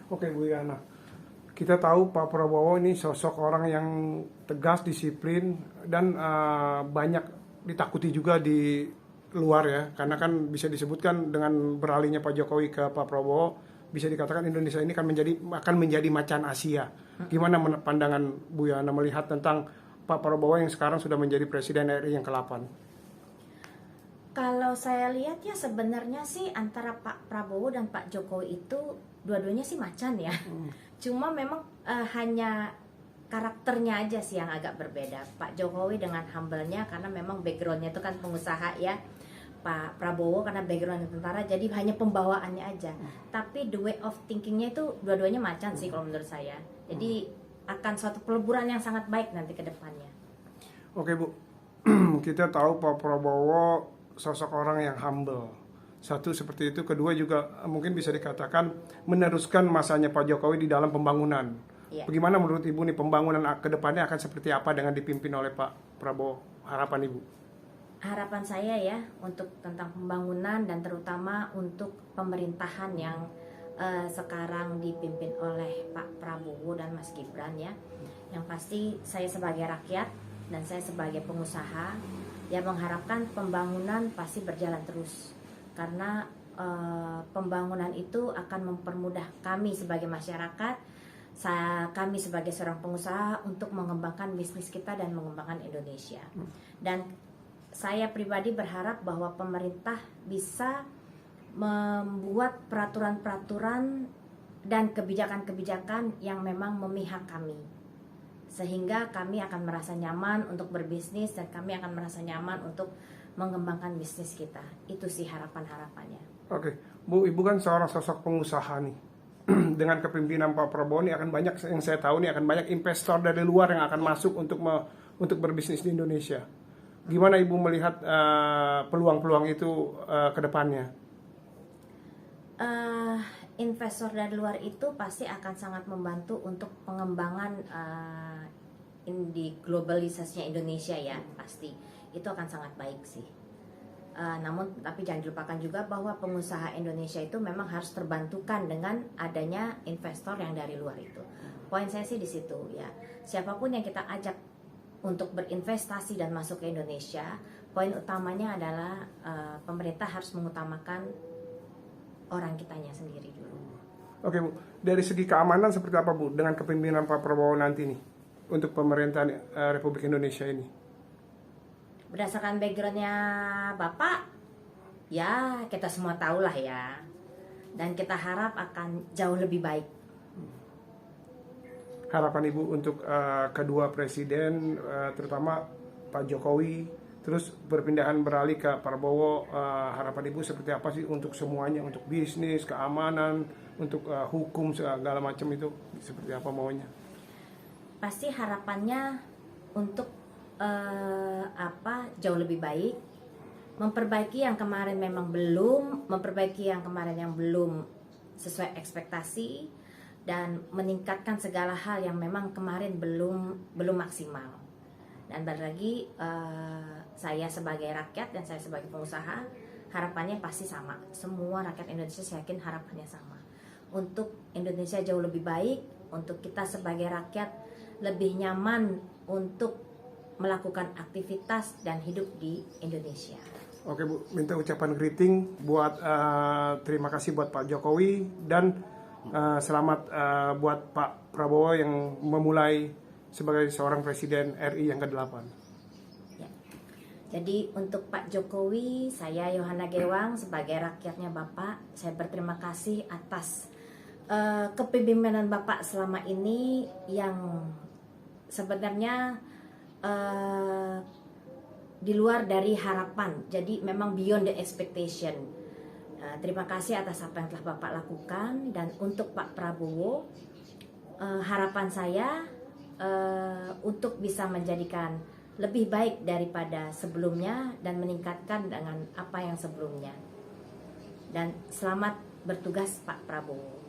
Oke Bu Yana, kita tahu Pak Prabowo ini sosok orang yang tegas, disiplin, dan banyak ditakuti juga di luar ya. Karena kan bisa disebutkan dengan beralihnya Pak Jokowi ke Pak Prabowo, bisa dikatakan Indonesia ini akan menjadi macan Asia. Gimana pandangan Bu Yana melihat tentang Pak Prabowo yang sekarang sudah menjadi Presiden RI yang ke-8? Kalau saya lihat ya sebenarnya sih antara Pak Prabowo dan Pak Jokowi itu dua-duanya sih macan ya. Cuma memang hanya karakternya aja sih yang agak berbeda. Pak Jokowi dengan humble-nya karena memang background-nya itu kan pengusaha ya. Pak Prabowo karena background tentara jadi hanya pembawaannya aja. Tapi the way of thinking-nya itu dua-duanya macan sih kalau menurut saya. Jadi akan suatu peleburan yang sangat baik nanti ke depannya. Oke Bu, kita tahu Pak Prabowo sosok orang yang humble. Satu seperti itu, kedua juga mungkin bisa dikatakan meneruskan masanya Pak Jokowi di dalam pembangunan. Iya. Bagaimana menurut Ibu nih pembangunan ke depannya akan seperti apa dengan dipimpin oleh Pak Prabowo? Harapan Ibu? Harapan saya ya untuk tentang pembangunan dan terutama untuk pemerintahan yang sekarang dipimpin oleh Pak Prabowo dan Mas Gibran ya. Yang pasti saya sebagai rakyat dan saya sebagai pengusaha ya mengharapkan pembangunan pasti berjalan terus karena pembangunan itu akan mempermudah kami sebagai masyarakat, kami sebagai seorang pengusaha untuk mengembangkan bisnis kita dan mengembangkan Indonesia. Dan saya pribadi berharap bahwa pemerintah bisa membuat peraturan-peraturan dan kebijakan-kebijakan yang memang memihak kami. Sehingga kami akan merasa nyaman untuk berbisnis dan kami akan merasa nyaman untuk mengembangkan bisnis kita. Itu sih harapan-harapannya. Oke, Bu, Ibu kan seorang sosok pengusaha nih. Dengan kepemimpinan Pak Prabowo ini akan banyak, yang saya tahu nih akan banyak investor dari luar yang akan masuk untuk berbisnis di Indonesia. Gimana Ibu melihat peluang-peluang itu ke depannya? Investor dari luar itu pasti akan sangat membantu untuk pengembangan di globalisasinya Indonesia ya, pasti itu akan sangat baik sih. Namun tapi jangan dilupakan juga bahwa pengusaha Indonesia itu memang harus terbantukan dengan adanya investor yang dari luar itu. Poin saya sih di situ ya. Siapapun yang kita ajak untuk berinvestasi dan masuk ke Indonesia, poin utamanya adalah pemerintah harus mengutamakan orang kitanya sendiri dulu. Oke Bu, dari segi keamanan seperti apa Bu dengan kepemimpinan Pak Prabowo nanti nih untuk pemerintahan Republik Indonesia ini? Berdasarkan backgroundnya Bapak, ya kita semua tahu lah ya. Dan kita harap akan jauh lebih baik. Harapan Ibu untuk kedua presiden, terutama Pak Jokowi, terus perpindahan beralih ke Prabowo, harapan Ibu seperti apa sih untuk semuanya, untuk bisnis, keamanan, untuk hukum segala macam itu seperti apa maunya? Pasti harapannya untuk jauh lebih baik, memperbaiki yang kemarin memang belum, memperbaiki yang kemarin yang belum sesuai ekspektasi, dan meningkatkan segala hal yang memang kemarin belum maksimal. Dan balik lagi saya sebagai rakyat dan saya sebagai pengusaha harapannya pasti sama. Semua rakyat Indonesia saya yakin harapannya sama. Untuk Indonesia jauh lebih baik, untuk kita sebagai rakyat lebih nyaman untuk melakukan aktivitas dan hidup di Indonesia. Oke Bu, minta ucapan greeting buat terima kasih buat Pak Jokowi dan selamat buat Pak Prabowo yang memulai sebagai seorang presiden RI yang ke-8. Ya. Jadi untuk Pak Jokowi, saya Yohana Gewang sebagai rakyatnya Bapak, saya berterima kasih atas kepemimpinan Bapak selama ini yang sebenarnya di luar dari harapan. Jadi memang beyond the expectation. Terima kasih atas apa yang telah Bapak lakukan. Dan untuk Pak Prabowo, harapan saya untuk bisa menjadikan lebih baik daripada sebelumnya dan meningkatkan dengan apa yang sebelumnya. Dan selamat bertugas Pak Prabowo.